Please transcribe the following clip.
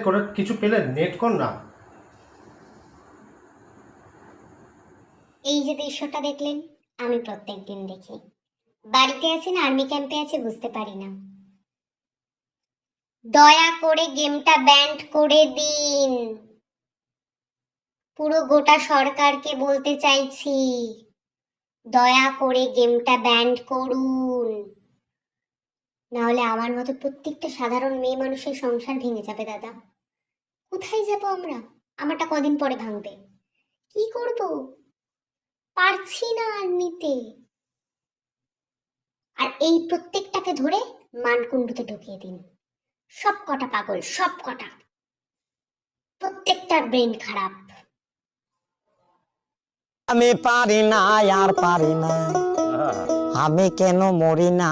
করে কিছু পেলে নেট কর না। এই যে দৃশ্যটা দেখলেন, আমি প্রত্যেকদিন দেখি। বাড়িতে আছি না আর্মি ক্যাম্পে আছি বুঝতে পারি না। দয়া করে গেমটা ব্যান্ড করে দিন। পুরো গোটা সরকারকে বলতে চাইছি, দয়া করে গেমটা ব্যান্ড করুন, না হলে আমার মতো প্রত্যেকটা সাধারণ মেয়ে মানুষের সংসার ভেঙে যাবে দাদা। কোথায় যাব আমরা? আমারটা কদিন পরে ভাঙবে, কি করব? পারছি না আর নিতে। আর এই প্রত্যেকটাকে ধরে মানকুণ্ডুতে ঢুকিয়ে দিন। সব কটা পাগল, সব কটা, প্রত্যেকটার ব্রেন খারাপ। আমি পারি না আর পারি না, আমি কেন মরি না।